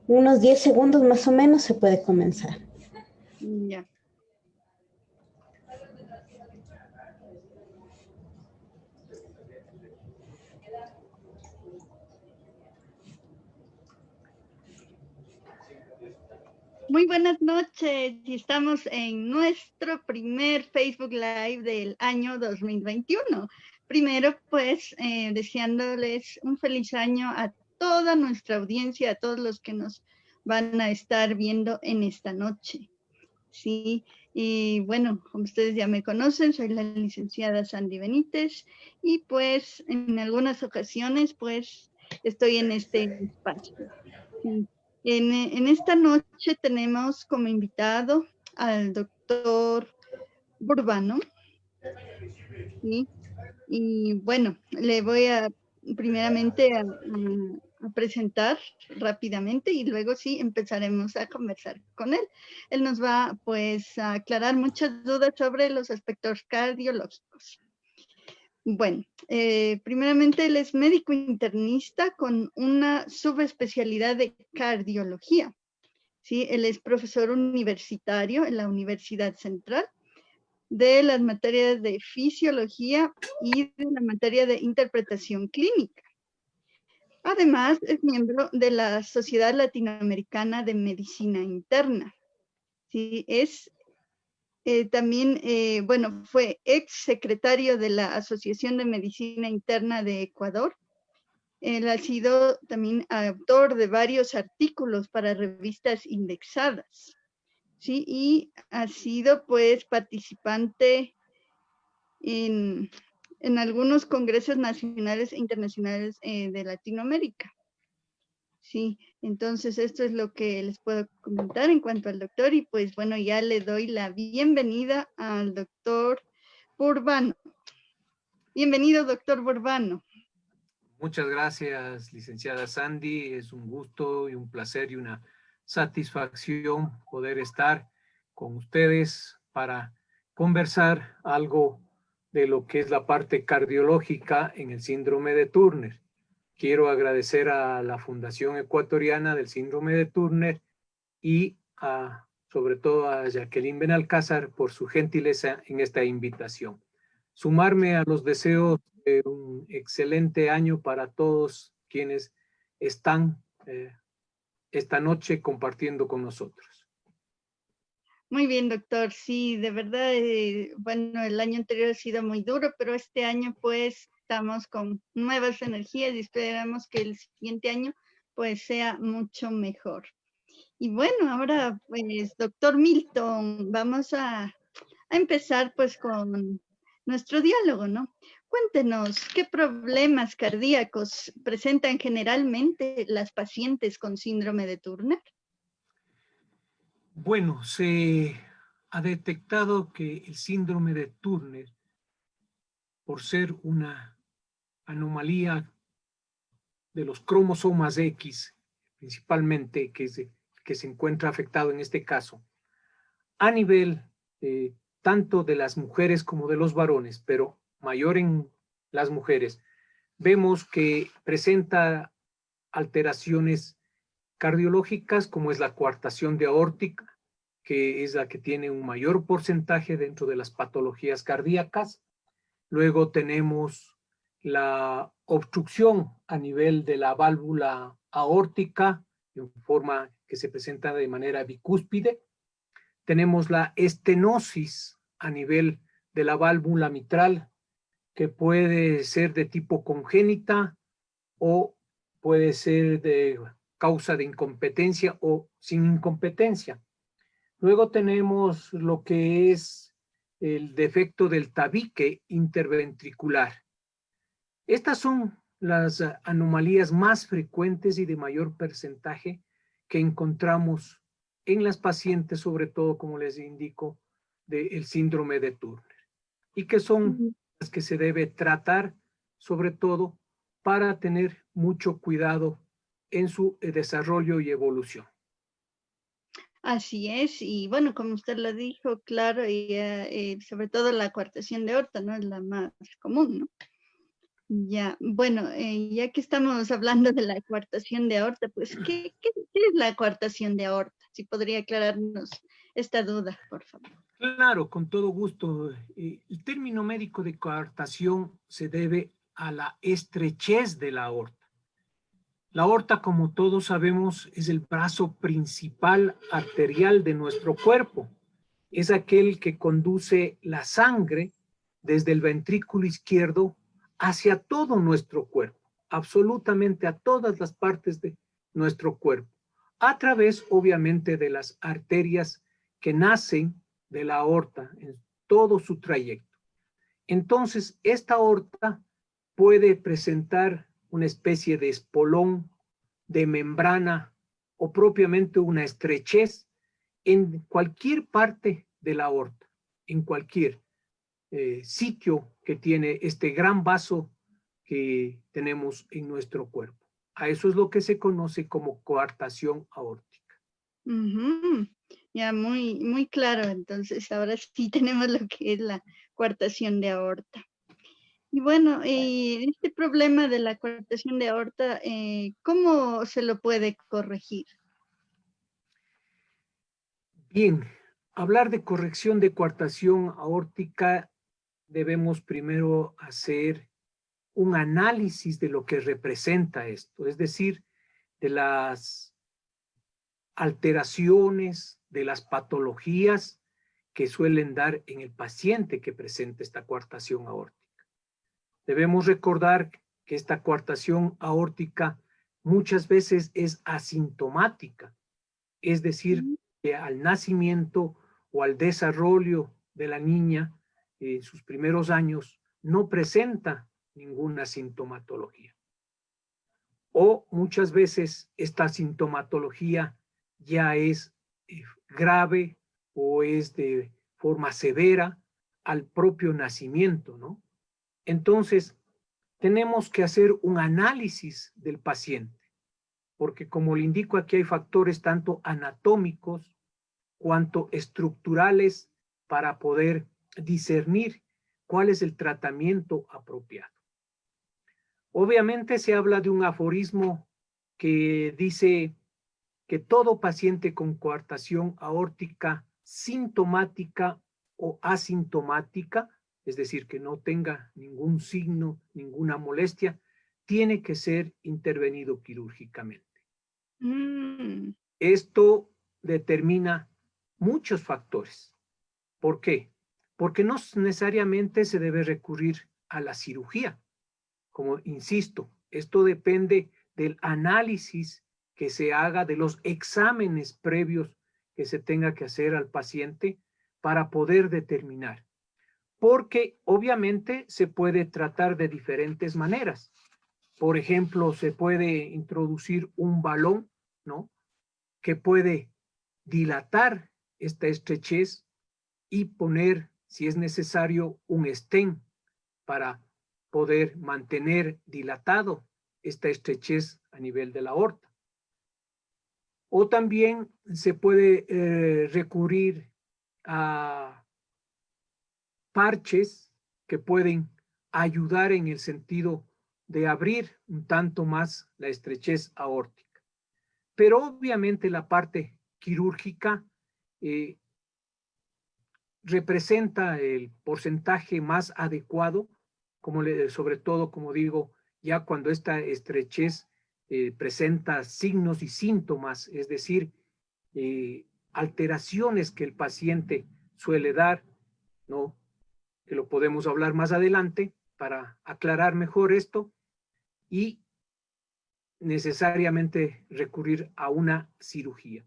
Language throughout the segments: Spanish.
Unos 10 segundos más o menos se puede comenzar. Ya. Muy buenas noches. Estamos en nuestro primer Facebook Live del año 2021. Primero, pues, deseándoles un feliz año a toda nuestra audiencia, a todos los que nos van a estar viendo en esta noche. Sí, y bueno, como ustedes ya me conocen, soy la licenciada Sandy Benítez y pues en algunas ocasiones pues estoy en este espacio. Sí. En esta noche tenemos como invitado al doctor Burbano, ¿sí? Y bueno, le voy a primeramente a presentar rápidamente y luego sí empezaremos a conversar con él. Él nos va pues a aclarar muchas dudas sobre los aspectos cardiológicos. Bueno, primeramente él es médico internista con una subespecialidad de cardiología. ¿Sí? Él es profesor universitario en la Universidad Central de las materias de fisiología y de la materia de interpretación clínica. Además, es miembro de la Sociedad Latinoamericana de Medicina Interna. ¿Sí? Es también, bueno, fue ex secretario de la Asociación de Medicina Interna de Ecuador. Él ha sido también autor de varios artículos para revistas indexadas. Sí, y ha sido pues participante en algunos congresos nacionales e internacionales de Latinoamérica. Sí, entonces esto es lo que les puedo comentar en cuanto al doctor y pues bueno, ya le doy la bienvenida al doctor Burbano. Bienvenido, doctor Burbano. Muchas gracias, licenciada Sandy. Es un gusto y un placer y una satisfacción poder estar con ustedes para conversar algo de lo que es la parte cardiológica en el síndrome de Turner. Quiero agradecer a la Fundación Ecuatoriana del Síndrome de Turner y sobre todo a Jacqueline Benalcázar por su gentileza en esta invitación. Sumarme a los deseos de un excelente año para todos quienes están esta noche compartiendo con nosotros. Muy bien, doctor. Sí, de verdad, bueno, el año anterior ha sido muy duro, pero este año pues estamos con nuevas energías y esperamos que el siguiente año pues sea mucho mejor. Y bueno, ahora pues, doctor Milton, vamos a empezar pues con nuestro diálogo, ¿no? Cuéntenos, ¿qué problemas cardíacos presentan generalmente las pacientes con síndrome de Turner? Bueno, se ha detectado que el síndrome de Turner, por ser una anomalía de los cromosomas X, principalmente que se encuentra afectado en este caso, a nivel tanto de las mujeres como de los varones, pero mayor en las mujeres, vemos que presenta alteraciones cardiológicas como es la coartación de aórtica, que es la que tiene un mayor porcentaje dentro de las patologías cardíacas. Luego tenemos la obstrucción a nivel de la válvula aórtica, en forma que se presenta de manera bicúspide. Tenemos la estenosis a nivel de la válvula mitral, que puede ser de tipo congénita o puede ser de causa de incompetencia o sin incompetencia. Luego tenemos lo que es el defecto del tabique interventricular. Estas son las anomalías más frecuentes y de mayor porcentaje que encontramos en las pacientes, sobre todo, como les indico, del síndrome de Turner, y que son las que se debe tratar, sobre todo, para tener mucho cuidado en su desarrollo y evolución. Así es, y bueno, como usted lo dijo, claro, y sobre todo la coartación de aorta, ¿no? Es la más común, ¿no? Ya, bueno, ya que estamos hablando de la coartación de aorta, pues, ¿qué es la coartación de aorta? Si podría aclararnos esta duda, por favor. Claro, con todo gusto. El término médico de coartación se debe a la estrechez de la aorta. La aorta, como todos sabemos, es el brazo principal arterial de nuestro cuerpo. Es aquel que conduce la sangre desde el ventrículo izquierdo hacia todo nuestro cuerpo, absolutamente a todas las partes de nuestro cuerpo, a través, obviamente, de las arterias que nacen de la aorta en todo su trayecto. Entonces, esta aorta puede presentar una especie de espolón, de membrana o propiamente una estrechez en cualquier parte de la aorta, en cualquier sitio que tiene este gran vaso que tenemos en nuestro cuerpo. A eso es lo que se conoce como coartación aórtica. Ujú. Ya, muy claro. Entonces, ahora sí tenemos lo que es la coartación de aorta. Y bueno, este problema de la coartación de aorta, ¿cómo se lo puede corregir? Bien, hablar de corrección de coartación aórtica, debemos primero hacer un análisis de lo que representa esto, es decir, de las alteraciones, de las patologías que suelen dar en el paciente que presenta esta coartación aórtica. Debemos recordar que esta coartación aórtica muchas veces es asintomática, es decir, que al nacimiento o al desarrollo de la niña en sus primeros años no presenta ninguna sintomatología. O muchas veces esta sintomatología ya es grave o es de forma severa al propio nacimiento, ¿no? Entonces, tenemos que hacer un análisis del paciente, porque como le indico aquí hay factores tanto anatómicos cuanto estructurales para poder discernir cuál es el tratamiento apropiado. Obviamente se habla de un aforismo que dice que todo paciente con coartación aórtica sintomática o asintomática, es decir, que no tenga ningún signo, ninguna molestia, tiene que ser intervenido quirúrgicamente. Mm, Esto determina muchos factores. ¿Por qué? Porque no necesariamente se debe recurrir a la cirugía. Como insisto, esto depende del análisis que se haga, de los exámenes previos que se tenga que hacer al paciente para poder determinar. Porque obviamente se puede tratar de diferentes maneras. Por ejemplo, se puede introducir un balón, ¿no? Que puede dilatar esta estrechez y poner, si es necesario, un stent para poder mantener dilatado esta estrechez a nivel de la aorta. O también se puede recurrir a parches que pueden ayudar en el sentido de abrir un tanto más la estrechez aórtica. Pero obviamente la parte quirúrgica representa el porcentaje más adecuado, sobre todo, como digo, ya cuando esta estrechez presenta signos y síntomas, es decir, alteraciones que el paciente suele dar, ¿no? Que lo podemos hablar más adelante para aclarar mejor esto y necesariamente recurrir a una cirugía.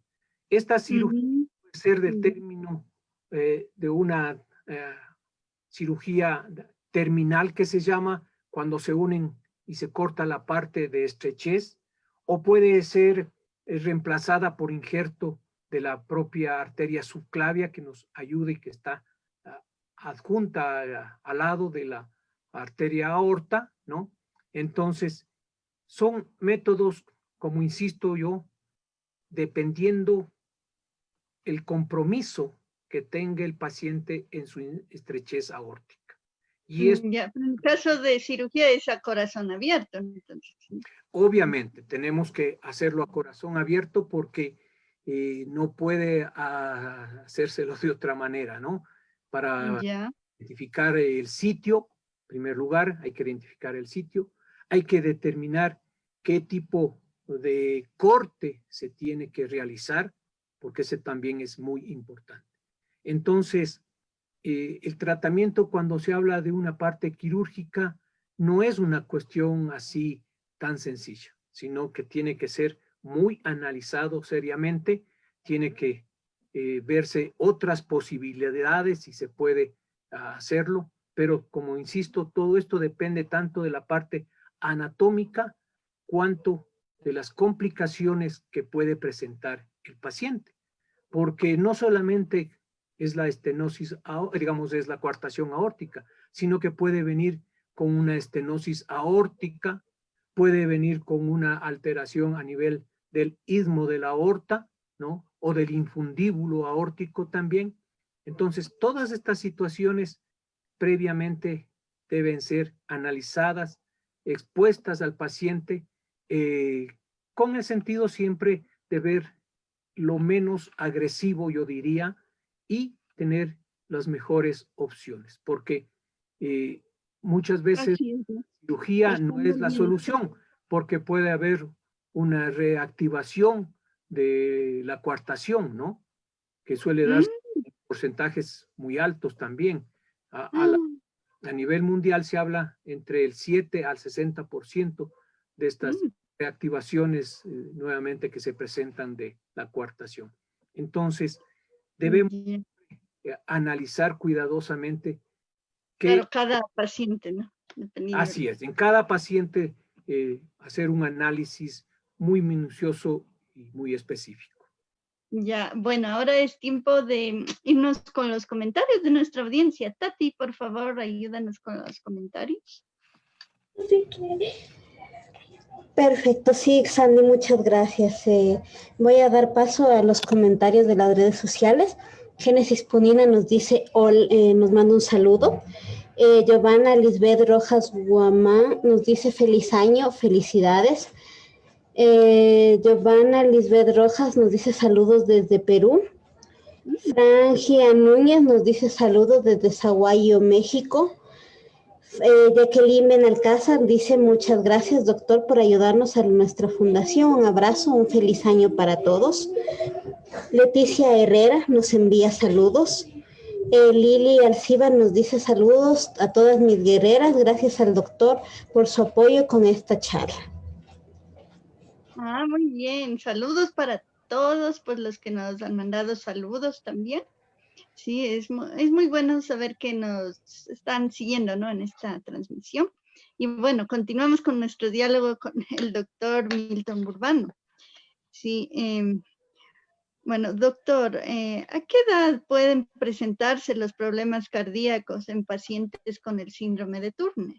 Esta cirugía puede ser del término de una cirugía terminal que se llama cuando se unen y se corta la parte de estrechez, o puede ser reemplazada por injerto de la propia arteria subclavia que nos ayude y que está adjunta al lado de la arteria aorta, ¿no? Entonces, son métodos, como insisto yo, dependiendo el compromiso que tenga el paciente en su estrechez aórtica. Y es, Ya, en caso de cirugía es a corazón abierto, entonces. obviamente, tenemos que hacerlo a corazón abierto porque no puede hacérselo de otra manera, ¿no? Para Ya. identificar el sitio, en primer lugar, hay que identificar el sitio, hay que determinar qué tipo de corte se tiene que realizar, porque ese también es muy importante. Entonces, el tratamiento cuando se habla de una parte quirúrgica no es una cuestión así tan sencilla, sino que tiene que ser muy analizado seriamente, tiene que verse otras posibilidades si se puede hacerlo, pero como insisto, todo esto depende tanto de la parte anatómica cuanto de las complicaciones que puede presentar el paciente, porque no solamente es la estenosis, digamos, es la coartación aórtica, sino que puede venir con una estenosis aórtica, puede venir con una alteración a nivel del istmo de la aorta, ¿no? O del infundíbulo aórtico también. Entonces, todas estas situaciones previamente deben ser analizadas, expuestas al paciente, con el sentido siempre de ver lo menos agresivo, yo diría, y tener las mejores opciones, porque muchas veces Así es, ¿no? la cirugía no es Estamos la bien. solución, porque puede haber una reactivación de la coartación, ¿no? Que suele dar Mm, porcentajes muy altos también. mm, A nivel mundial se habla entre el 7 al 60% de estas mm. reactivaciones nuevamente que se presentan de la coartación. Entonces, debemos Ya. analizar cuidadosamente que Claro, cada paciente, ¿no? Dependiendo. así es, en cada paciente hacer un análisis muy minucioso y muy específico. Ya, bueno, ahora es tiempo de irnos con los comentarios de nuestra audiencia. Tati, por favor, ayúdanos con los comentarios. Perfecto, sí, Sandy, muchas gracias. Voy a dar paso a los comentarios de las redes sociales. Génesis Punina nos dice, nos manda un saludo. Giovanna Lisbeth Rojas Guamán nos dice feliz año, felicidades. Giovanna Lisbeth Rojas nos dice saludos desde Perú. Frangia Núñez nos dice saludos desde Saguayo, México. Jacqueline Benalcázar dice muchas gracias, doctor, por ayudarnos a nuestra fundación. Un abrazo, un feliz año para todos. Leticia Herrera nos envía saludos. Lili Alciba nos dice saludos a todas mis guerreras. Gracias al doctor por su apoyo con esta charla. Ah, muy bien. Saludos para todos, pues los que nos han mandado saludos también. Sí, es muy bueno saber que nos están siguiendo, ¿no? En esta transmisión. Y bueno, continuamos con nuestro diálogo con el doctor Milton Burbano. Sí, bueno, doctor, ¿a qué edad pueden presentarse los problemas cardíacos en pacientes con el síndrome de Turner?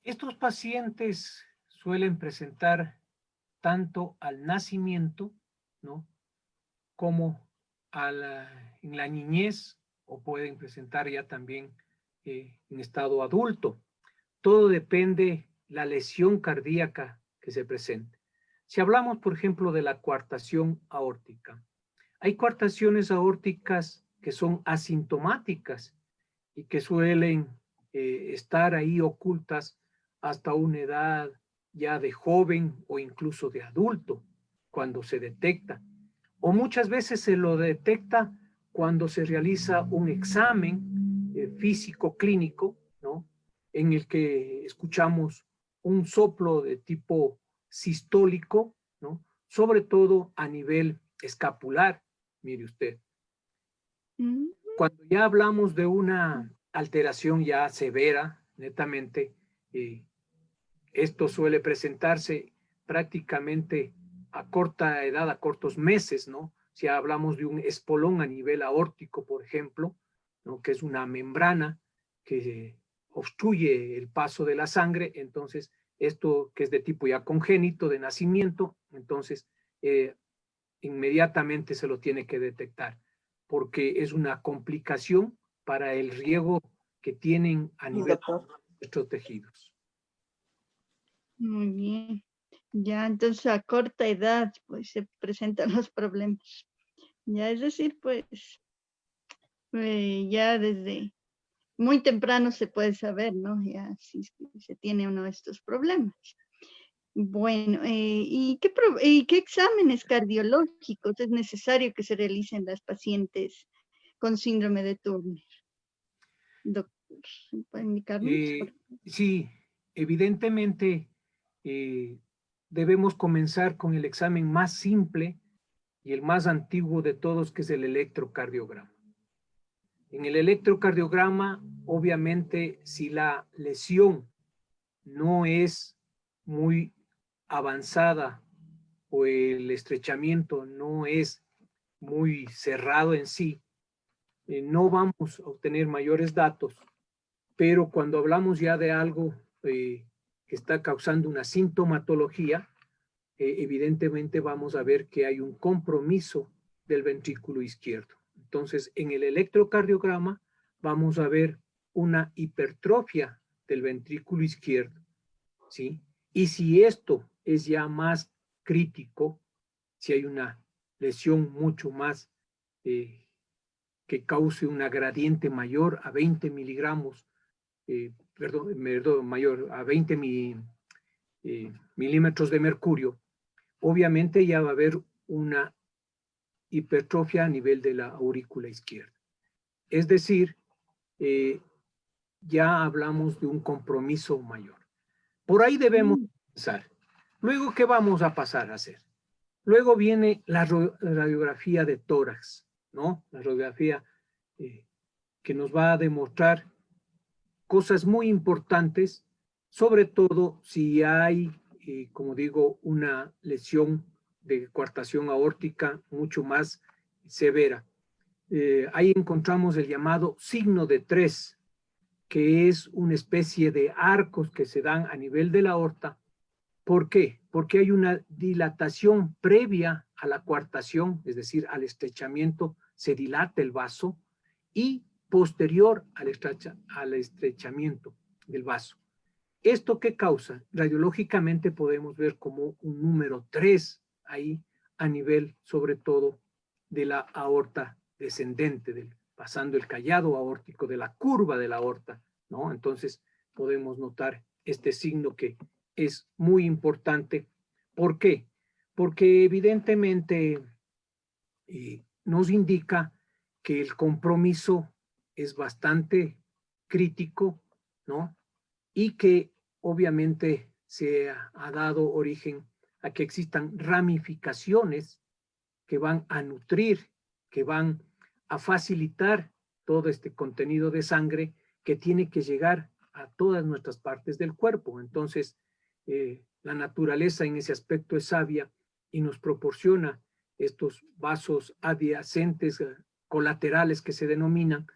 Estos pacientes suelen presentar tanto al nacimiento, ¿no? Como en la niñez, o pueden presentar ya también en estado adulto. Todo depende la lesión cardíaca que se presente. Si hablamos, por ejemplo, de la coartación aórtica, hay coartaciones aórticas que son asintomáticas y que suelen estar ahí ocultas hasta una edad ya de joven o incluso de adulto, cuando se detecta. O muchas veces se lo detecta cuando se realiza un examen físico clínico, ¿no? En el que escuchamos un soplo de tipo sistólico, ¿no? Sobre todo a nivel escapular, mire usted. Cuando ya hablamos de una alteración ya severa, netamente, esto suele presentarse prácticamente a corta edad, a cortos meses, ¿no? Si hablamos de un espolón a nivel aórtico, por ejemplo, ¿no? Que es una membrana que obstruye el paso de la sangre, entonces esto que es de tipo ya congénito, de nacimiento, entonces inmediatamente se lo tiene que detectar, porque es una complicación para el riego que tienen a nivel Doctor. de nuestros tejidos. Muy bien. Ya, entonces a corta edad, pues se presentan los problemas. Ya, es decir, pues ya desde muy temprano se puede saber, ¿no? Ya si se tiene uno de estos problemas. Bueno, ¿y qué exámenes cardiológicos es necesario que se realicen las pacientes con síndrome de Turner? Doctor, ¿puede indicarnos? Sí, evidentemente debemos comenzar con el examen más simple y el más antiguo de todos, que es el electrocardiograma. En el electrocardiograma, obviamente, si la lesión no es muy avanzada o el estrechamiento no es muy cerrado en sí, no vamos a obtener mayores datos, pero cuando hablamos ya de algo que está causando una sintomatología, evidentemente vamos a ver que hay un compromiso del ventrículo izquierdo. Entonces, en el electrocardiograma vamos a ver una hipertrofia del ventrículo izquierdo, ¿sí? Y si esto es ya más crítico, si hay una lesión mucho más que cause una gradiente mayor a 20 miligramos, mayor a 20 milímetros de mercurio, obviamente ya va a haber una hipertrofia a nivel de la aurícula izquierda. Es decir, ya hablamos de un compromiso mayor. Por ahí debemos pensar. Luego, ¿qué vamos a pasar a hacer? Luego viene la radiografía de tórax, ¿no? La radiografía que nos va a demostrar cosas muy importantes, sobre todo si hay, como digo, una lesión de coartación aórtica mucho más severa. Ahí encontramos el llamado signo de 3, que es una especie de arcos que se dan a nivel de la aorta. ¿Por qué? Porque hay una dilatación previa a la coartación, es decir, al estrechamiento, se dilata el vaso, y posterior al estrechamiento del vaso. ¿Esto qué causa? Radiológicamente podemos ver como un número 3 ahí a nivel, sobre todo, de la aorta descendente, pasando el callado aórtico, de la curva de la aorta, ¿no? Entonces podemos notar este signo que es muy importante. ¿Por qué? Porque evidentemente nos indica que el compromiso es bastante crítico, ¿no? Y que obviamente se ha dado origen a que existan ramificaciones que van a nutrir, que van a facilitar todo este contenido de sangre que tiene que llegar a todas nuestras partes del cuerpo. Entonces, la naturaleza en ese aspecto es sabia y nos proporciona estos vasos adyacentes, colaterales que se denominan,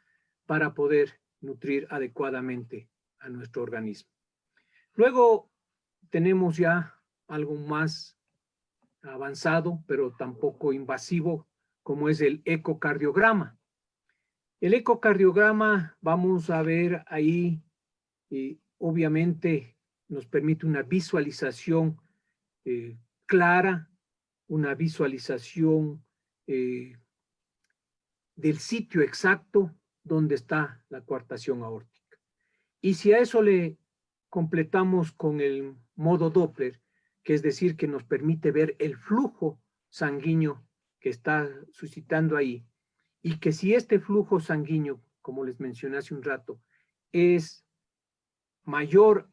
para poder nutrir adecuadamente a nuestro organismo. Luego tenemos ya algo más avanzado, pero tampoco invasivo, como es el ecocardiograma. El ecocardiograma, vamos a ver ahí, obviamente nos permite una visualización clara, una visualización del sitio exacto donde está la coartación aórtica. Y si a eso le completamos con el modo Doppler, que es decir, que nos permite ver el flujo sanguíneo que está suscitando ahí, y que si este flujo sanguíneo, como les mencioné hace un rato, es mayor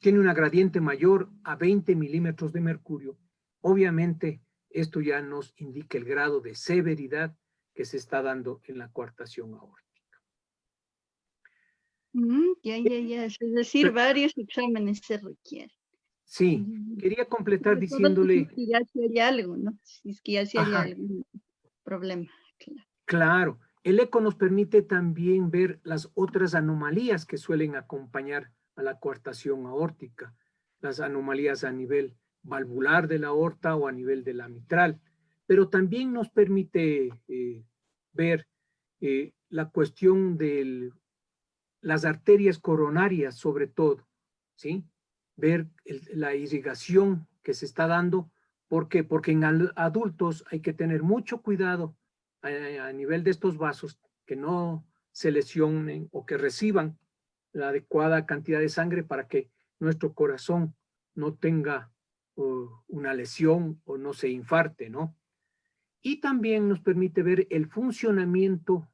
tiene una gradiente mayor a 20 milímetros de mercurio, obviamente esto ya nos indica el grado de severidad que se está dando en la coartación aórtica. Ya. Es decir, varios exámenes se requieren. Sí, quería completar diciéndole... Si ya se hay algo, ¿no? Si es que ya se hay algún problema. Claro, el eco nos permite también ver las otras anomalías que suelen acompañar a la coartación aórtica, las anomalías a nivel valvular de la aorta o a nivel de la mitral, pero también nos permite ver la cuestión de las arterias coronarias, sobre todo, ¿sí? Ver la irrigación que se está dando. ¿Por qué? Porque en adultos hay que tener mucho cuidado a nivel de estos vasos, que no se lesionen o que reciban la adecuada cantidad de sangre para que nuestro corazón no tenga una lesión o no se infarte, ¿no? Y también nos permite ver el funcionamiento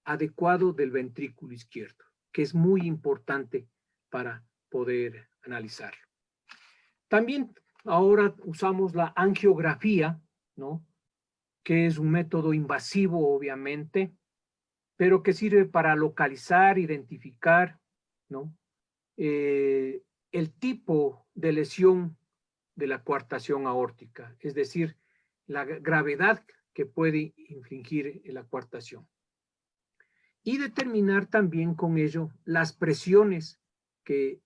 adecuado del ventrículo izquierdo, que es muy importante para poder analizarlo. También ahora usamos la angiografía, ¿no? Que es un método invasivo, obviamente, pero que sirve para localizar, identificar, ¿no? El tipo de lesión de la coartación aórtica, es decir, la gravedad que puede infligir la coartación. Y determinar también con ello las presiones que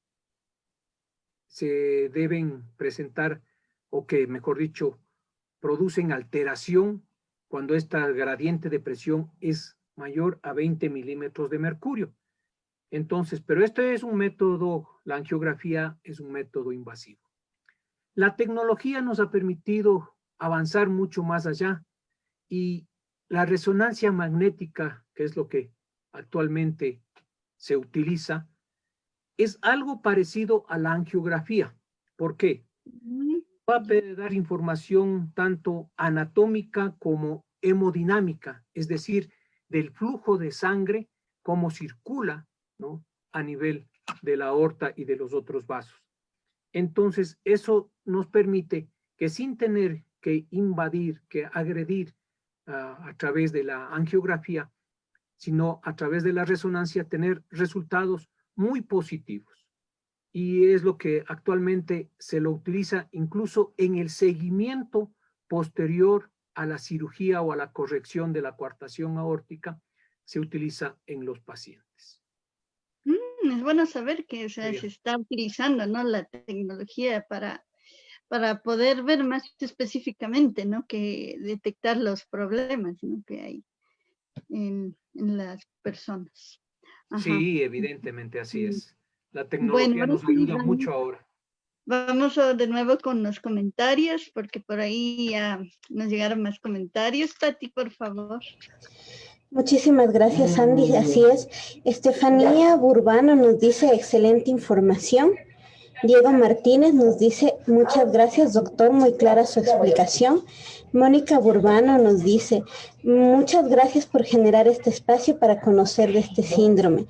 se deben presentar, o que, mejor dicho, producen alteración cuando esta gradiente de presión es mayor a 20 milímetros de mercurio. Entonces, pero este es un método, la angiografía es un método invasivo. La tecnología nos ha permitido avanzar mucho más allá, y la resonancia magnética, que es lo que actualmente se utiliza, es algo parecido a la angiografía. ¿Por qué? Va a dar información tanto anatómica como hemodinámica, es decir, del flujo de sangre, cómo circula, ¿no?, a nivel de la aorta y de los otros vasos. Entonces, eso nos permite que, sin tener que invadir, que agredir a través de la angiografía, sino a través de la resonancia, tener resultados muy positivos. Y es lo que actualmente se lo utiliza incluso en el seguimiento posterior a la cirugía o a la corrección de la coartación aórtica, se utiliza en los pacientes. Es bueno saber que, o sea, Bien. se está utilizando, ¿no?, la tecnología para poder ver más específicamente, ¿no?, que detectar los problemas, ¿no?, que hay en las personas. Ajá. Sí, evidentemente así es. La Bueno, tecnología ahora nos sí, ayuda mucho ahora. vamos de nuevo con los comentarios, porque por ahí ya nos llegaron más comentarios. Pati, por favor. Muchísimas gracias, Andy. Así es. Estefanía Burbano nos dice excelente información. Diego Martínez nos dice muchas gracias, doctor, muy clara su explicación. Mónica Burbano nos dice muchas gracias por generar este espacio para conocer de este síndrome.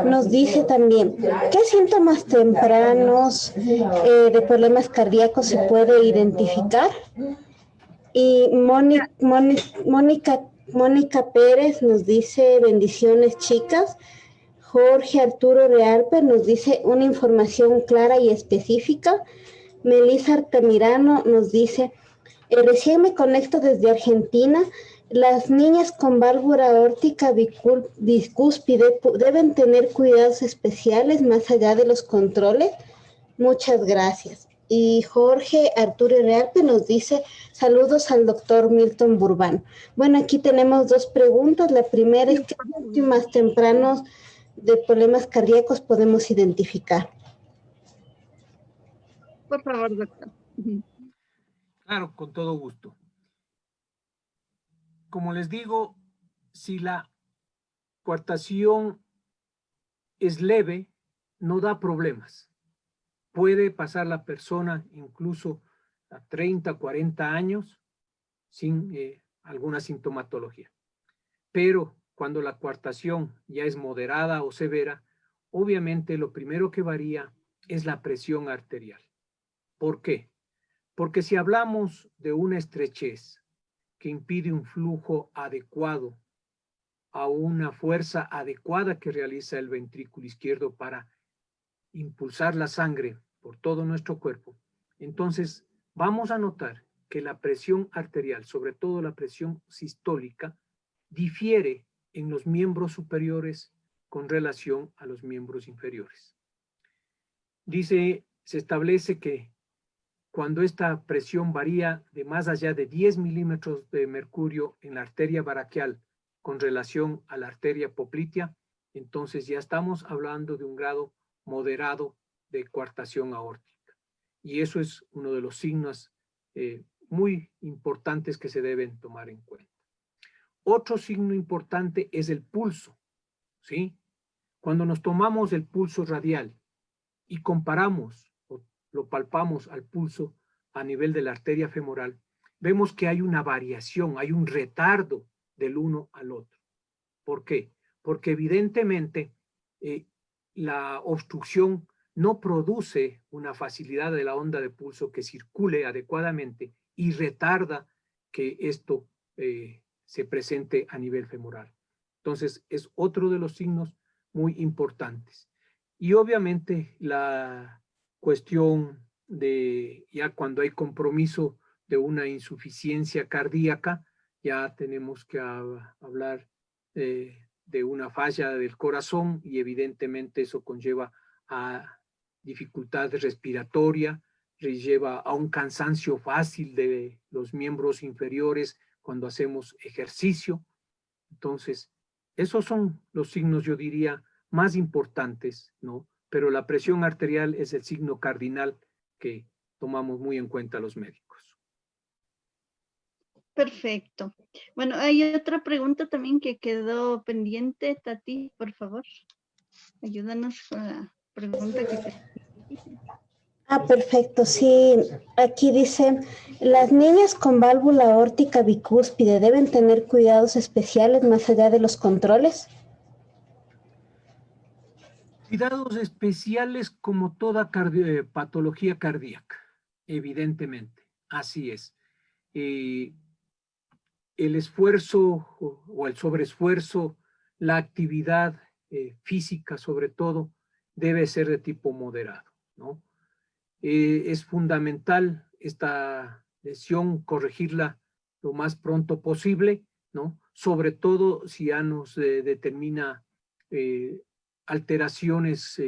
Nos dice también, ¿qué síntomas tempranos de problemas cardíacos se puede identificar? Y Mónica Pérez nos dice bendiciones, chicas. Jorge Arturo Realpe nos dice una información clara y específica. Melissa Altamirano nos dice, recién me conecto desde Argentina. Las niñas con válvula aórtica bicúspide deben tener cuidados especiales más allá de los controles. Muchas gracias. Y Jorge Arturo Realpe nos dice, saludos al doctor Milton Burbano. Bueno, aquí tenemos dos preguntas. La primera es, ¿qué síntomas tempranos de problemas cardíacos podemos identificar? Por favor, doctor. Claro, con todo gusto. Como les digo, si la coartación es leve, no da problemas. Puede pasar la persona incluso a 30, 40 años sin alguna sintomatología. Pero cuando la coartación ya es moderada o severa, obviamente lo primero que varía es la presión arterial. ¿Por qué? Porque si hablamos de una estrechez que impide un flujo adecuado a una fuerza adecuada que realiza el ventrículo izquierdo para impulsar la sangre por todo nuestro cuerpo, entonces vamos a notar que la presión arterial, sobre todo la presión sistólica, difiere en los miembros superiores con relación a los miembros inferiores. Se establece que cuando esta presión varía de más allá de 10 milímetros de mercurio en la arteria braquial con relación a la arteria poplitea, entonces ya estamos hablando de un grado moderado de coartación aórtica. Y eso es uno de los signos muy importantes que se deben tomar en cuenta. Otro signo importante es el pulso, ¿sí? Cuando nos tomamos el pulso radial y comparamos o lo palpamos al pulso a nivel de la arteria femoral, vemos que hay una variación, hay un retardo del uno al otro. ¿Por qué? Porque evidentemente la obstrucción no produce una facilidad de la onda de pulso que circule adecuadamente y retarda que esto se presente a nivel femoral. Entonces, es otro de los signos muy importantes. Y obviamente la cuestión de ya cuando hay compromiso de una insuficiencia cardíaca, ya tenemos que hablar de una falla del corazón y evidentemente eso conlleva a dificultad respiratoria, lleva a un cansancio fácil de los miembros inferiores cuando hacemos ejercicio. Entonces, esos son los signos, yo diría, más importantes, ¿no? Pero la presión arterial es el signo cardinal que tomamos muy en cuenta los médicos. Perfecto. Bueno, hay otra pregunta también que quedó pendiente. Tati, por favor, ayúdanos con la pregunta que te... Perfecto. Sí, aquí dice, ¿las niñas con válvula aórtica bicúspide deben tener cuidados especiales más allá de los controles? Cuidados especiales como toda patología cardíaca, evidentemente, así es. El esfuerzo o el sobreesfuerzo, la actividad física sobre todo, debe ser de tipo moderado, ¿no? Es fundamental esta lesión corregirla lo más pronto posible, ¿no? Sobre todo si ya nos determina alteraciones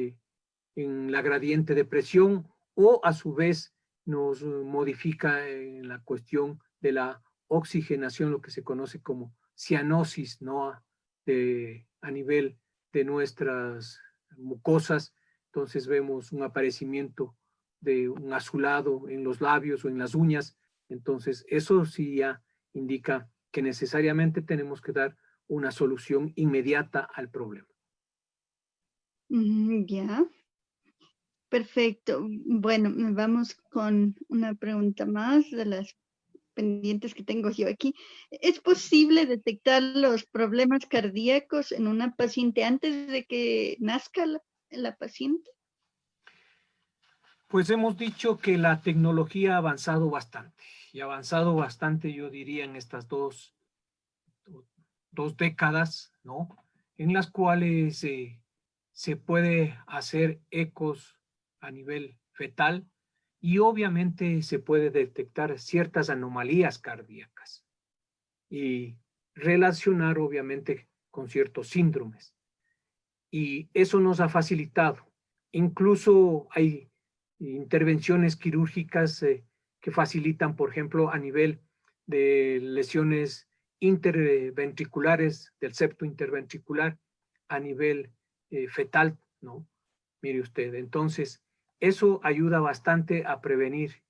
en la gradiente de presión o a su vez nos modifica en la cuestión de la oxigenación, lo que se conoce como cianosis, ¿no? A nivel de nuestras mucosas. Entonces vemos un aparecimiento de un azulado en los labios o en las uñas. Entonces eso sí ya indica que necesariamente tenemos que dar una solución inmediata al problema. Ya. Perfecto. Bueno, vamos con una pregunta más de las pendientes que tengo yo aquí. ¿Es posible detectar los problemas cardíacos en una paciente antes de que nazca la paciente? Pues hemos dicho que la tecnología ha avanzado bastante, y ha avanzado bastante, yo diría, en estas dos décadas, ¿no? En las cuales se puede hacer ecos a nivel fetal y obviamente se puede detectar ciertas anomalías cardíacas y relacionar obviamente con ciertos síndromes. Y eso nos ha facilitado. Incluso hay intervenciones quirúrgicas que facilitan, por ejemplo, a nivel de lesiones interventriculares del septo interventricular a nivel fetal, ¿no? Mire usted, entonces eso ayuda bastante a prevenir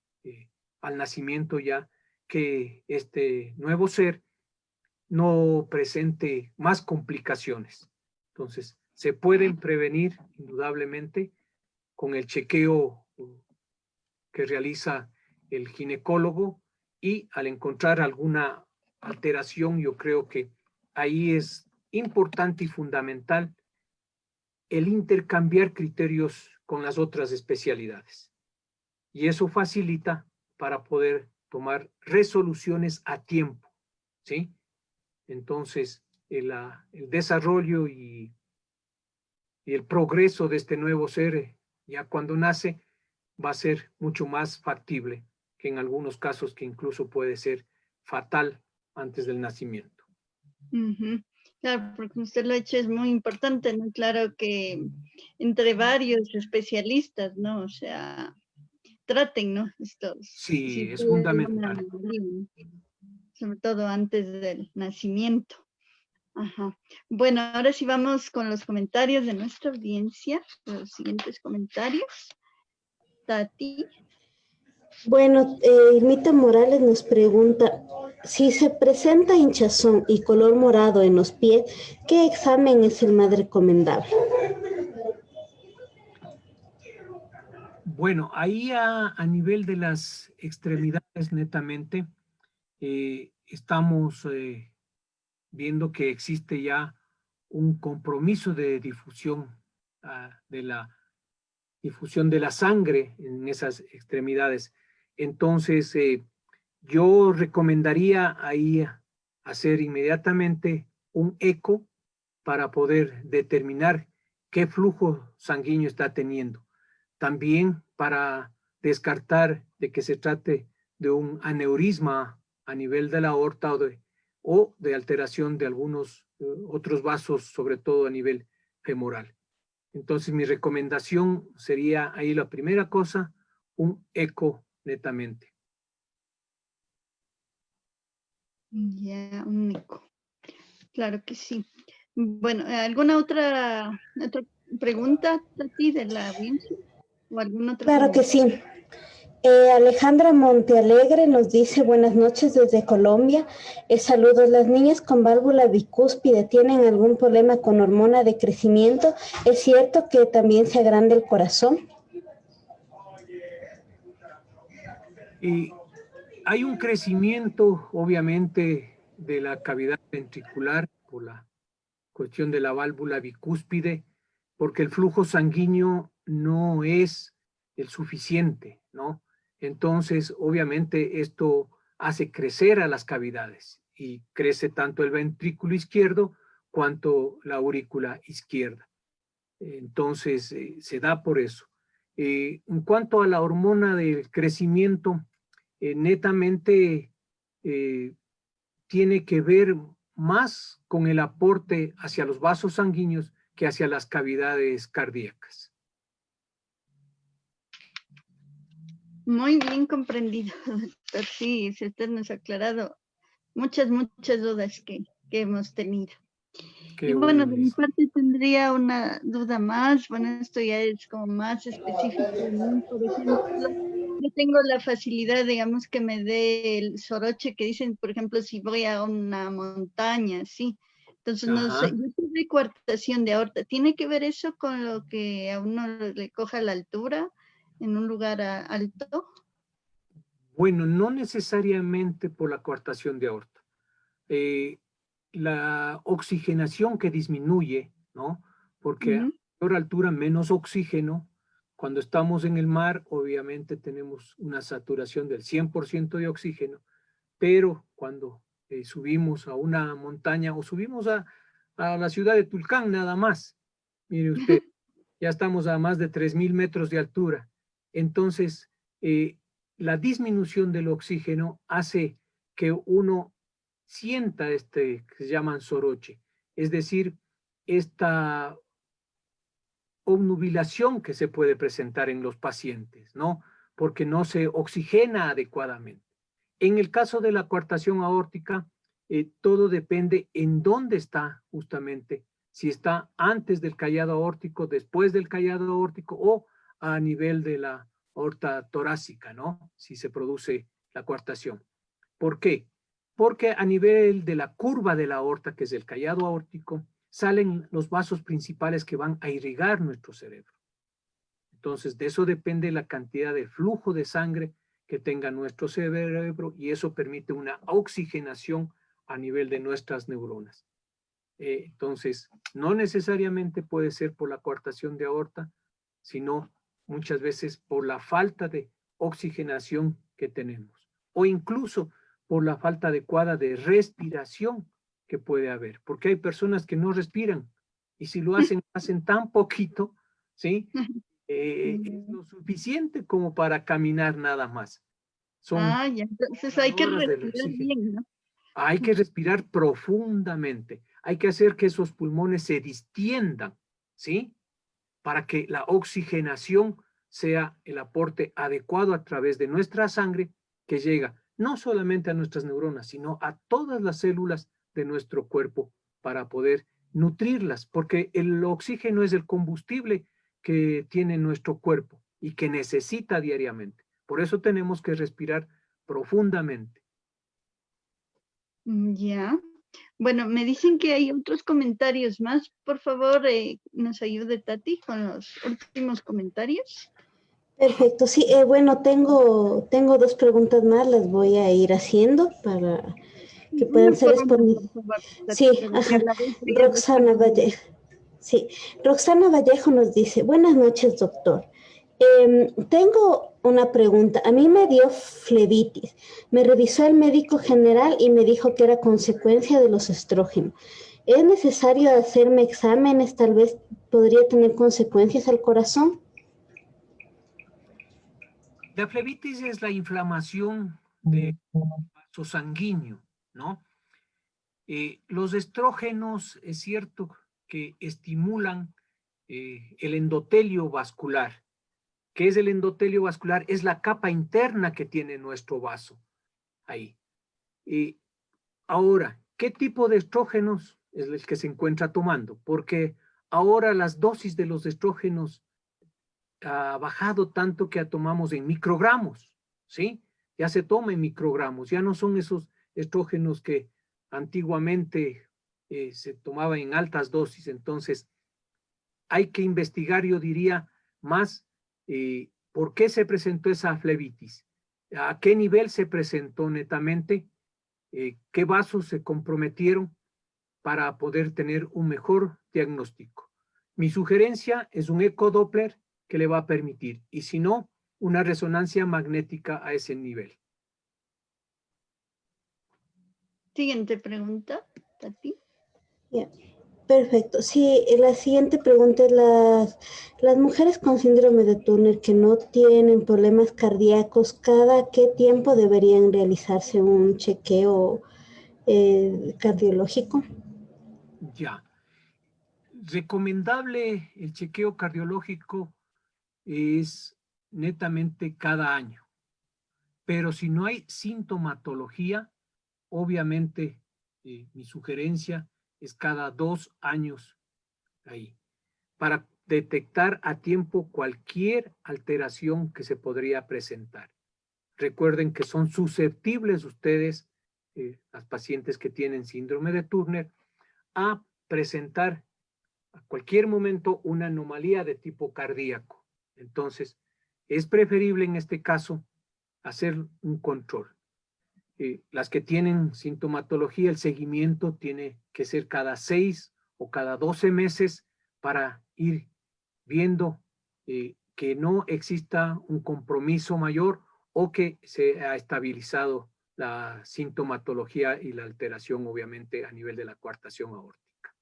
al nacimiento ya que este nuevo ser no presente más complicaciones. Entonces, se pueden prevenir indudablemente con el chequeo que realiza el ginecólogo y al encontrar alguna alteración, yo creo que ahí es importante y fundamental el intercambiar criterios con las otras especialidades. Y eso facilita para poder tomar resoluciones a tiempo, ¿sí? Entonces, el desarrollo y el progreso de este nuevo ser, ya cuando nace, va a ser mucho más factible que en algunos casos que incluso puede ser fatal antes del nacimiento. Claro, porque usted lo ha hecho es muy importante, ¿no? Claro que entre varios especialistas, ¿no? O sea, traten, ¿no? Estos. Sí, es fundamental. Sobre todo antes del nacimiento. Ajá. Bueno, ahora sí vamos con los comentarios de nuestra audiencia, los siguientes comentarios. Tati. Bueno, Irmita Morales nos pregunta, si se presenta hinchazón y color morado en los pies, ¿qué examen es el más recomendable? Bueno, ahí a nivel de las extremidades netamente, estamos viendo que existe ya un compromiso de difusión de la difusión de la sangre en esas extremidades. Entonces, yo recomendaría ahí hacer inmediatamente un eco para poder determinar qué flujo sanguíneo está teniendo. También para descartar de que se trate de un aneurisma a nivel de la aorta o de alteración de algunos otros vasos, sobre todo a nivel femoral. Entonces, mi recomendación sería ahí la primera cosa, un eco netamente. Ya, un eco. Claro que sí. Bueno, ¿alguna otra pregunta, Tati, de la audiencia? ¿O algún otro Claro que comentario? sí. Alejandra Montealegre nos dice buenas noches desde Colombia. Saludos, las niñas con válvula bicúspide tienen algún problema con hormona de crecimiento. ¿Es cierto que también se agranda el corazón? Hay un crecimiento, obviamente, de la cavidad ventricular por la cuestión de la válvula bicúspide, porque el flujo sanguíneo no es el suficiente, ¿no? Entonces, obviamente, esto hace crecer a las cavidades y crece tanto el ventrículo izquierdo cuanto la aurícula izquierda. Entonces, se da por eso. En cuanto a la hormona del crecimiento, netamente tiene que ver más con el aporte hacia los vasos sanguíneos que hacia las cavidades cardíacas. Muy bien comprendido, doctor. Sí, usted nos ha aclarado muchas dudas que hemos tenido. Qué Y bueno, de mi Lisa. parte tendría una duda más. Bueno, esto ya es como más específico de mí. Por ejemplo, yo tengo la facilidad, digamos, que me dé el soroche que dicen, por ejemplo, si voy a una montaña, sí. Entonces, no sé, Ajá. yo tuve coartación de aorta. ¿Tiene que ver eso con lo que a uno le coja la altura en un lugar alto? Bueno, no necesariamente por la coartación de aorta. La oxigenación que disminuye, ¿no? Porque a mayor altura, menos oxígeno. Cuando estamos en el mar, obviamente tenemos una saturación del 100% de oxígeno, pero cuando subimos a una montaña o subimos a la ciudad de Tulcán nada más, mire usted, ya estamos a más de 3.000 metros de altura. Entonces, la disminución del oxígeno hace que uno sienta que se llaman soroche, es decir, esta obnubilación que se puede presentar en los pacientes, ¿no? Porque no se oxigena adecuadamente. En el caso de la coartación aórtica, todo depende en dónde está justamente, si está antes del callado aórtico, después del callado aórtico o a nivel de la aorta torácica, ¿no? Si se produce la coartación. ¿Por qué? Porque a nivel de la curva de la aorta, que es el callado aórtico, salen los vasos principales que van a irrigar nuestro cerebro. Entonces, de eso depende la cantidad de flujo de sangre que tenga nuestro cerebro y eso permite una oxigenación a nivel de nuestras neuronas. Entonces, no necesariamente puede ser por la coartación de aorta, sino muchas veces por la falta de oxigenación que tenemos o incluso por la falta adecuada de respiración que puede haber, porque hay personas que no respiran y si lo hacen, hacen tan poquito, ¿sí? Es lo suficiente como para caminar nada más. Son Ya, entonces hay que horas del respirar oxígeno. bien, ¿no? Hay que respirar profundamente. Hay que hacer que esos pulmones se distiendan, ¿sí? Para que la oxigenación sea el aporte adecuado a través de nuestra sangre que llega no solamente a nuestras neuronas, sino a todas las células de nuestro cuerpo para poder nutrirlas, porque el oxígeno es el combustible que tiene nuestro cuerpo y que necesita diariamente. Por eso tenemos que respirar profundamente. Ya. Bueno, me dicen que hay otros comentarios más. Por favor, nos ayude Tati con los últimos comentarios. Perfecto, sí, bueno, tengo 2 preguntas más, las voy a ir haciendo para que puedan ser respondidas. Sí, ajá. Roxana Vallejo. Sí, Roxana Vallejo nos dice, buenas noches, doctor. Tengo una pregunta. A mí me dio flebitis. Me revisó el médico general y me dijo que era consecuencia de los estrógenos. ¿Es necesario hacerme exámenes? Tal vez podría tener consecuencias al corazón. La flebitis es la inflamación del vaso sanguíneo, ¿no? Los estrógenos, es cierto que estimulan el endotelio vascular. ¿Qué es el endotelio vascular? Es la capa interna que tiene nuestro vaso ahí. Ahora, ¿qué tipo de estrógenos es el que se encuentra tomando? Porque ahora las dosis de los estrógenos ha bajado tanto que tomamos en microgramos, ¿sí? Ya se toma en microgramos, ya no son esos estrógenos que antiguamente se tomaba en altas dosis. Entonces, hay que investigar, yo diría, más por qué se presentó esa flebitis, a qué nivel se presentó netamente, qué vasos se comprometieron para poder tener un mejor diagnóstico. Mi sugerencia es un ecodoppler que le va a permitir, y si no, una resonancia magnética a ese nivel. Siguiente pregunta, Tati. Yeah. Perfecto. Sí, la siguiente pregunta es las mujeres con síndrome de Turner que no tienen problemas cardíacos, ¿cada qué tiempo deberían realizarse un chequeo cardiológico? Ya. Recomendable el chequeo cardiológico es netamente cada año, pero si no hay sintomatología, obviamente mi sugerencia es cada 2 años ahí, para detectar a tiempo cualquier alteración que se podría presentar. Recuerden que son susceptibles ustedes, las pacientes que tienen síndrome de Turner, a presentar a cualquier momento una anomalía de tipo cardíaco. Entonces, es preferible en este caso hacer un control. Las que tienen sintomatología, el seguimiento tiene que ser cada 6 o cada 12 meses para ir viendo que no exista un compromiso mayor o que se ha estabilizado la sintomatología y la alteración, obviamente, a nivel de la coartación aórtica.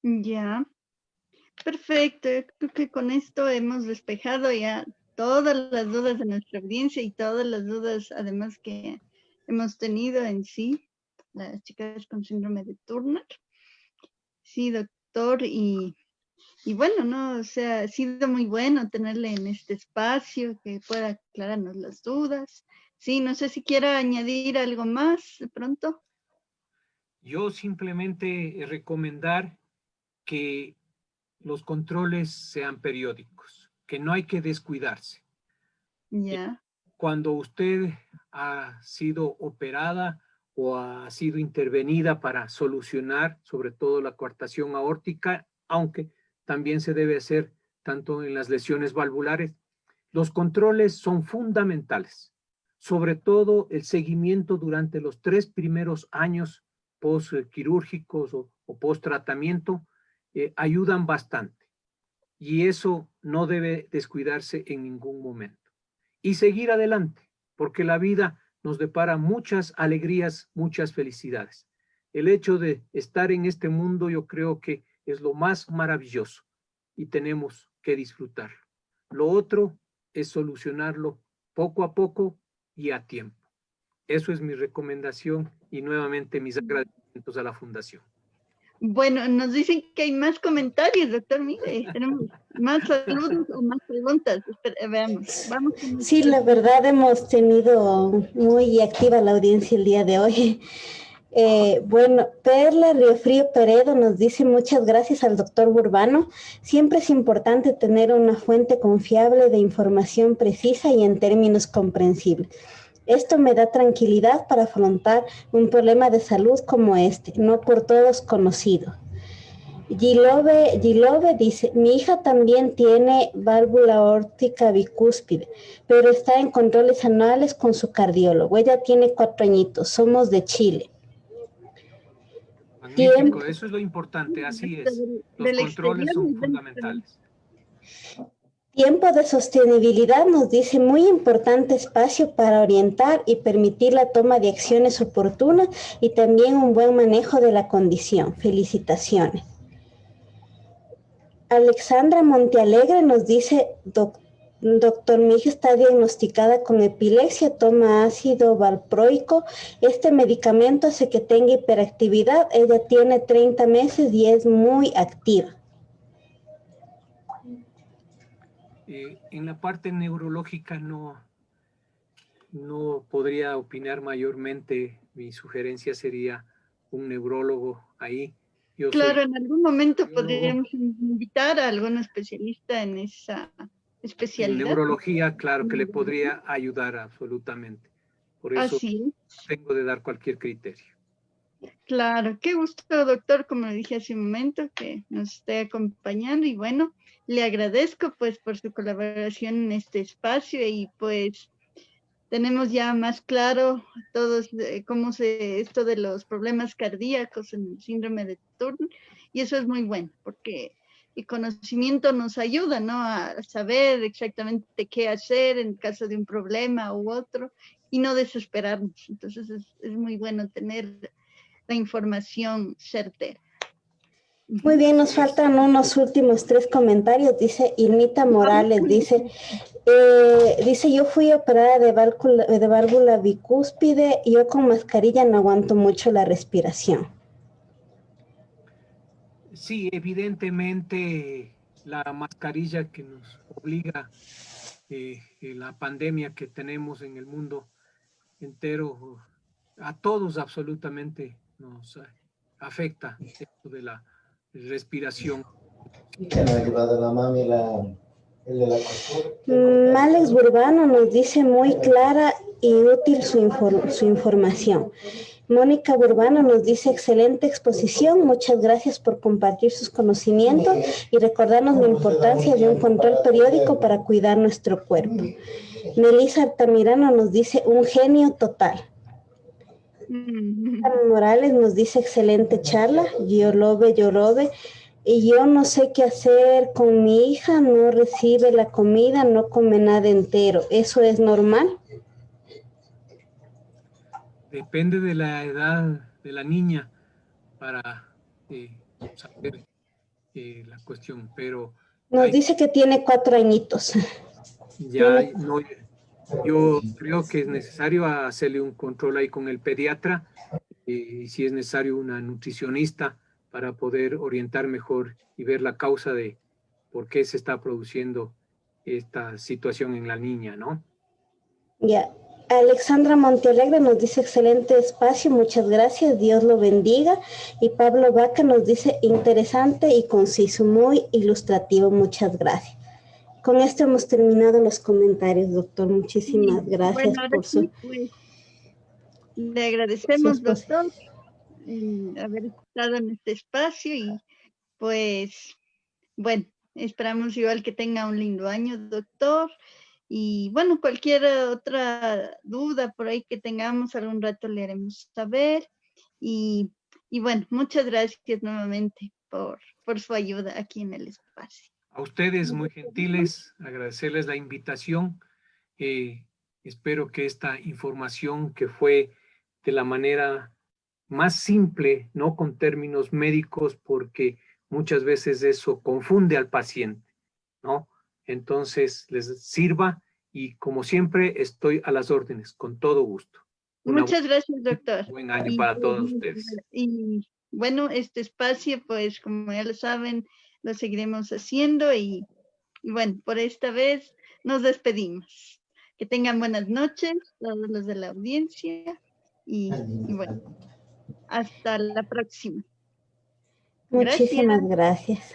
Ya, perfecto. Creo que con esto hemos despejado ya todas las dudas de nuestra audiencia y todas las dudas, además, que hemos tenido en sí, las chicas con síndrome de Turner. Sí, doctor, y bueno, ¿no? O sea, ha sido muy bueno tenerle en este espacio que pueda aclararnos las dudas. Sí, no sé si quiera añadir algo más de pronto. Yo simplemente recomendar que los controles sean periódicos, que no hay que descuidarse. Ya. Cuando usted ha sido operada o ha sido intervenida para solucionar sobre todo la coartación aórtica, aunque también se debe hacer tanto en las lesiones valvulares, los controles son fundamentales, sobre todo el seguimiento durante los 3 primeros años postquirúrgicos o post-tratamiento ayudan bastante, y eso no debe descuidarse en ningún momento. Y seguir adelante, porque la vida nos depara muchas alegrías, muchas felicidades. El hecho de estar en este mundo yo creo que es lo más maravilloso y tenemos que disfrutarlo. Lo otro es solucionarlo poco a poco y a tiempo. Eso es mi recomendación y nuevamente mis agradecimientos a la Fundación. Bueno, nos dicen que hay más comentarios, doctor. Mire, tenemos más saludos o más preguntas. Veamos. Vamos con Sí, la verdad hemos tenido muy activa la audiencia el día de hoy. Bueno, Perla Río Frío Peredo nos dice muchas gracias al doctor Burbano. Siempre es importante tener una fuente confiable de información precisa y en términos comprensibles. Esto me da tranquilidad para afrontar un problema de salud como este, no por todos conocido. Gilove dice, mi hija también tiene válvula aórtica bicúspide, pero está en controles anuales con su cardiólogo. Ella tiene 4 añitos, somos de Chile. Magnífico, eso es lo importante, así es. Los controles son fundamentales. Tiempo de sostenibilidad nos dice muy importante espacio para orientar y permitir la toma de acciones oportunas y también un buen manejo de la condición. Felicitaciones. Alexandra Montealegre nos dice, doctor, mi hija está diagnosticada con epilepsia, toma ácido valproico. Este medicamento hace que tenga hiperactividad. Ella tiene 30 meses y es muy activa. En la parte neurológica no podría opinar mayormente. Mi sugerencia sería un neurólogo ahí. Claro, en algún momento podríamos invitar a algún especialista en esa especialidad. En neurología, claro que le podría ayudar absolutamente. Por eso tengo de dar cualquier criterio. Claro, qué gusto, doctor, como le dije hace un momento, que nos esté acompañando y bueno, le agradezco pues por su colaboración en este espacio y pues tenemos ya más claro todos cómo esto de los problemas cardíacos en el síndrome de Turner y eso es muy bueno porque el conocimiento nos ayuda, ¿no? A saber exactamente qué hacer en caso de un problema u otro y no desesperarnos. Entonces es muy bueno tener la información certera. Muy bien, nos faltan unos últimos 3 comentarios. Dice Irmita Morales, dice, yo fui operada de válvula bicúspide y yo con mascarilla no aguanto mucho la respiración. Sí, evidentemente la mascarilla que nos obliga, la pandemia que tenemos en el mundo entero, a todos absolutamente nos afecta esto de la respiración. Malex Burbano nos dice muy clara y útil su información. Mónica Burbano nos dice excelente exposición, muchas gracias por compartir sus conocimientos y recordarnos la importancia de un control periódico para cuidar nuestro cuerpo. Melissa Altamirano nos dice un genio total. Morales nos dice excelente charla, yo lo ve. Y yo no sé qué hacer con mi hija, no recibe la comida, no come nada entero. ¿Eso es normal? Depende de la edad de la niña para saber la cuestión, pero... Nos dice que tiene 4 añitos. Ya, no, yo creo que es necesario hacerle un control ahí con el pediatra y si es necesario una nutricionista para poder orientar mejor y ver la causa de por qué se está produciendo esta situación en la niña, ¿no? Ya. Alexandra Montealegre nos dice excelente espacio, muchas gracias, Dios lo bendiga. Y Pablo Vaca nos dice interesante y conciso, muy ilustrativo, muchas gracias. Con esto hemos terminado los comentarios, doctor. Muchísimas gracias por su... Pues, le agradecemos, doctor, haber estado en este espacio y pues, bueno, esperamos igual que tenga un lindo año, doctor. Y bueno, cualquier otra duda por ahí que tengamos, algún rato le haremos saber. Y bueno, muchas gracias nuevamente por su ayuda aquí en el espacio. A ustedes muy gentiles, agradecerles la invitación. Espero que esta información que fue de la manera más simple, no con términos médicos, porque muchas veces eso confunde al paciente, ¿no? Entonces les sirva y como siempre estoy a las órdenes, con todo gusto. Muchas gracias, doctor. Buen año para todos ustedes. Y bueno, este espacio, pues como ya lo saben, lo seguiremos haciendo y bueno, por esta vez nos despedimos. Que tengan buenas noches, todos los de la audiencia y bueno. Hasta la próxima. Muchísimas gracias.